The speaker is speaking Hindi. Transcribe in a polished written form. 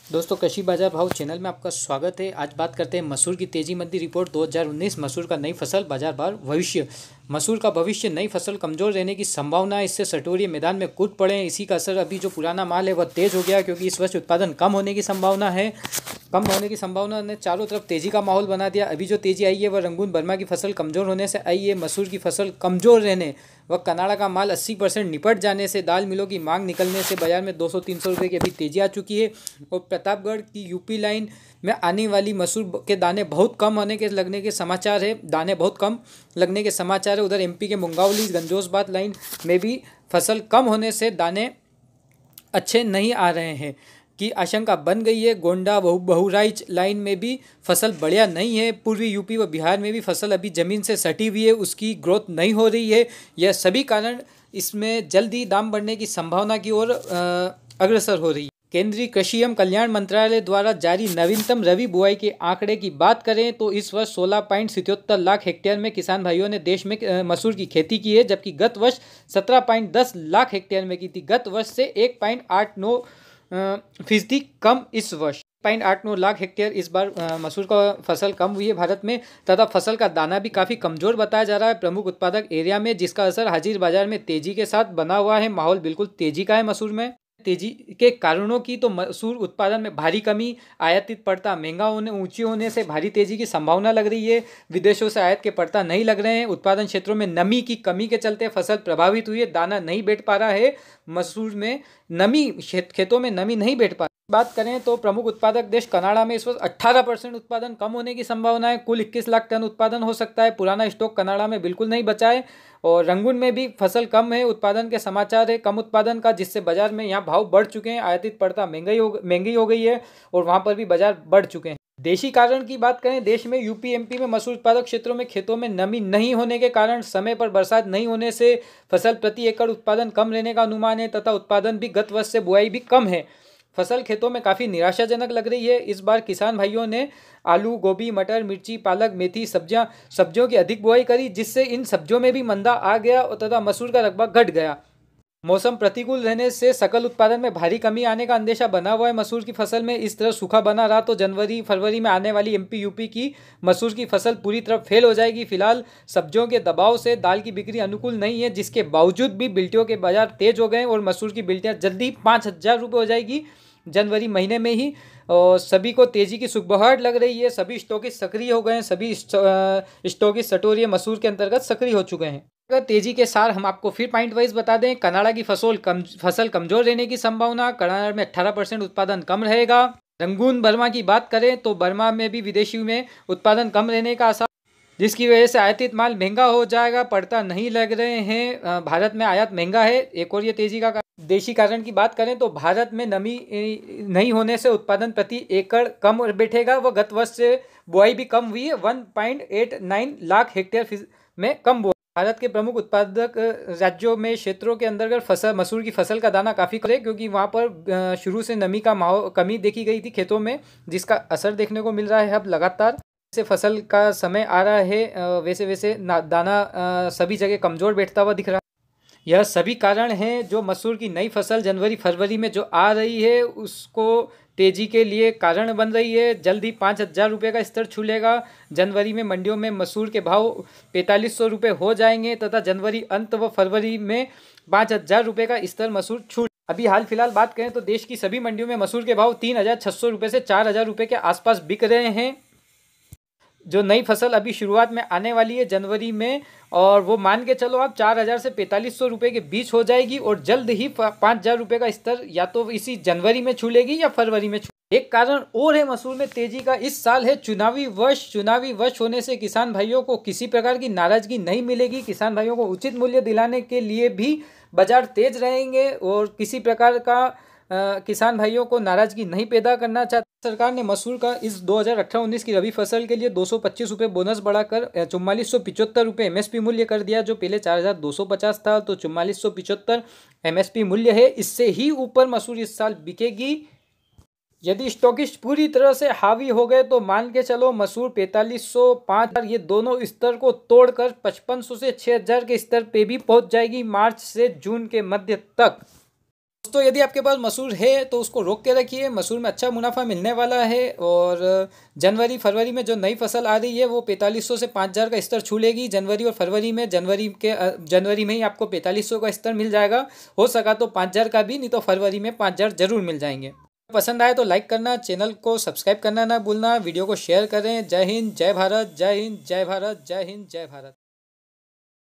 दोस्तों, कृषि बाजार भाव चैनल में आपका स्वागत है। आज बात करते हैं मसूर की तेजी मंदी रिपोर्ट 2019। मसूर का नई फसल बाजार भाव भविष्य। मसूर का भविष्य, नई फसल कमजोर रहने की संभावना है। इससे सटोरिये मैदान में कूद पड़े हैं। इसी का असर अभी जो पुराना माल है वह तेज हो गया, क्योंकि इस वर्ष उत्पादन कम होने की संभावना है। कम होने की संभावना ने चारों तरफ तेजी का माहौल बना दिया। अभी जो तेजी आई है वह रंगून बर्मा की फसल कमजोर होने से आई है। मसूर की फसल कमजोर रहने व कनाडा का माल 80% निपट जाने से, दाल मिलों की मांग निकलने से बाजार में 200-300 रुपये की अभी तेजी आ चुकी है। और प्रतापगढ़ की यूपी लाइन में आने वाली मसूर के दाने बहुत कम होने के लगने के समाचार है। दाने बहुत कम लगने के समाचार है। उधर एमपी के मुंगावली गंजोसबाद लाइन में भी फसल कम होने से दाने अच्छे नहीं आ रहे हैं की आशंका बन गई है। गोंडा बहुराइच लाइन में भी फसल बढ़िया नहीं है। पूर्वी यूपी व बिहार में भी फसल अभी जमीन से सटी हुई है, उसकी ग्रोथ नहीं हो रही है। यह सभी कारण इसमें जल्दी दाम बढ़ने की संभावना की ओर अग्रसर हो रही है। केंद्रीय कृषि एवं कल्याण मंत्रालय द्वारा जारी नवीनतम रबी बुआई के आंकड़े की बात करें तो इस वर्ष 16.77 लाख हेक्टेयर में किसान भाइयों ने देश में मसूर की खेती की है, जबकि गत वर्ष 17.10 लाख हेक्टेयर में की थी। गत वर्ष से 1.89 फीसदी कम इस वर्ष 0.89 लाख हेक्टेयर इस बार मसूर का फसल कम हुई है भारत में। तथा फसल का दाना भी काफ़ी कमजोर बताया जा रहा है प्रमुख उत्पादक एरिया में, जिसका असर हाजिर बाजार में तेजी के साथ बना हुआ है। माहौल बिल्कुल तेजी का है मसूर में। तेजी के कारणों की तो मसूर उत्पादन में भारी कमी, आयातित पड़ता महंगा होने, ऊंची होने से भारी तेजी की संभावना लग रही है। विदेशों से आयात के पड़ता नहीं लग रहे हैं। उत्पादन क्षेत्रों में नमी की कमी के चलते फसल प्रभावित हुई है। दाना नहीं बैठ पा रहा है मसूर में। नमी खेतों में नमी नहीं बैठ पा। बात करें तो प्रमुख उत्पादक देश कनाडा में इस वर्ष 18% उत्पादन कम होने की संभावना है। कुल 21 लाख टन उत्पादन हो सकता है। पुराना स्टॉक कनाडा में बिल्कुल नहीं बचा है। और रंगून में भी फसल कम है। उत्पादन के समाचार है कम उत्पादन का, जिससे बाजार में यहाँ भाव बढ़ चुके हैं। आयातित पड़ता महंगी हो गई है और वहाँ पर भी बाजार बढ़ चुके हैं। देशी कारण की बात करें, देश में यूपी एमपी में मसूर उत्पादक क्षेत्रों में खेतों में नमी नहीं होने के कारण, समय पर बरसात नहीं होने से फसल प्रति एकड़ उत्पादन कम रहने का अनुमान है। तथा उत्पादन भी गत वर्ष से बुआई भी कम है। फसल खेतों में काफ़ी निराशाजनक लग रही है। इस बार किसान भाइयों ने आलू, गोभी, मटर, मिर्ची, पालक, मेथी, सब्जियों की अधिक बुआई करी, जिससे इन सब्जियों में भी मंदा आ गया और तथा मसूर का रकबा घट गया। मौसम प्रतिकूल रहने से सकल उत्पादन में भारी कमी आने का अंदेशा बना हुआ है मसूर की फसल में। इस तरह सूखा बना रहा तो जनवरी फरवरी में आने वाली एमपी यूपी की मसूर की फसल पूरी तरह फेल हो जाएगी। फिलहाल सब्जियों के दबाव से दाल की बिक्री अनुकूल नहीं है, जिसके बावजूद भी बिल्टियों के बाजार तेज हो गए और मसूर की बिल्टियाँ जल्दी 5,000 रुपये हो जाएगी जनवरी महीने में ही। और सभी को तेजी की सुखबहाट लग रही है। सभी स्टॉकिस्ट सक्रिय हो गए हैं। सभी स्टॉकिस्ट सटोरिये मसूर के अंतर्गत सक्रिय हो चुके हैं। अगर तेजी के सार हम आपको फिर पॉइंट वाइज बता दें, कनाडा की फसल कमजोर रहने की संभावना। कनाडा में 18% उत्पादन कम रहेगा। रंगून बर्मा की बात करें तो बर्मा में भी विदेशी में उत्पादन कम रहने का आसार, जिसकी वजह से आयातित माल महंगा हो जाएगा। पड़ता नहीं लग रहे हैं। भारत में आयात महंगा है, एक और ये तेजी का। देशी कारण की बात करें तो भारत में नमी नहीं होने से उत्पादन प्रति एकड़ कम बैठेगा। वह गत वर्ष से बुआई भी कम हुई है। 1.89 लाख हेक्टेयर में कम बुआई। भारत के प्रमुख उत्पादक राज्यों में क्षेत्रों के अंतर्गत मसूर की फसल का दाना काफ़ी कम है, क्योंकि वहाँ पर शुरू से नमी का कमी देखी गई थी खेतों में, जिसका असर देखने को मिल रहा है अब लगातार। जैसे फसल का समय आ रहा है वैसे वैसे दाना सभी जगह कमज़ोर बैठता हुआ दिख रहा है। यह सभी कारण हैं जो मसूर की नई फसल जनवरी फरवरी में जो आ रही है उसको तेजी के लिए कारण बन रही है। जल्द ही 5,000 रुपये का स्तर छू लेगा। जनवरी में मंडियों में मसूर के भाव 4,500 रुपये हो जाएंगे तथा जनवरी अंत व फरवरी में 5,000 रुपये का स्तर मसूर छू। अभी हाल फिलहाल बात करें तो देश की सभी मंडियों में मसूर के भाव 3,600 रुपये से 4,000 रुपये के आसपास बिक रहे हैं। जो नई फसल अभी शुरुआत में आने वाली है जनवरी में, और वो मान के चलो आप 4,000 से 4,500 रुपये के बीच हो जाएगी और जल्द ही 5,000 रुपये का स्तर या तो इसी जनवरी में छू लेगी या फरवरी में छू। एक कारण और है मसूर में तेजी का, इस साल है चुनावी वर्ष होने से किसान भाइयों को किसी प्रकार की नाराजगी नहीं मिलेगी। किसान भाइयों को उचित मूल्य दिलाने के लिए भी बाजार तेज रहेंगे और किसी प्रकार का किसान भाइयों को नाराजगी नहीं पैदा करना चाहते। सरकार ने मसूर का इस 2018-19 की रबी फसल के लिए 225 रुपये बोनस बढ़ाकर 4475 रुपये एमएसपी मूल्य कर दिया, जो पहले 4,250 था। तो 4475 एमएसपी मूल्य है। इससे ही ऊपर मसूर इस साल बिकेगी। यदि स्टॉकिस्ट पूरी तरह से हावी हो गए तो मान के चलो मसूर 4,500, 5,000 ये दोनों स्तर को तोड़कर 5,500 से 6,000 के स्तर पे भी पहुंच जाएगी मार्च से जून के मध्य तक। दोस्तों यदि आपके पास मसूर है तो उसको रोक के रखिए, मसूर में अच्छा मुनाफा मिलने वाला है। और जनवरी फरवरी में जो नई फसल आ रही है वो 4500 से 5000 का स्तर छू लेगी जनवरी और फरवरी में। जनवरी में ही आपको 4500 का स्तर मिल जाएगा, हो सका तो 5000 का भी, नहीं तो फरवरी में 5000 जरूर मिल जाएंगे। पसंद आए तो लाइक करना, चैनल को सब्सक्राइब करना ना भूलना, वीडियो को शेयर करें। जय हिंद, जय भारत, जय हिंद, जय भारत, जय हिंद, जय भारत।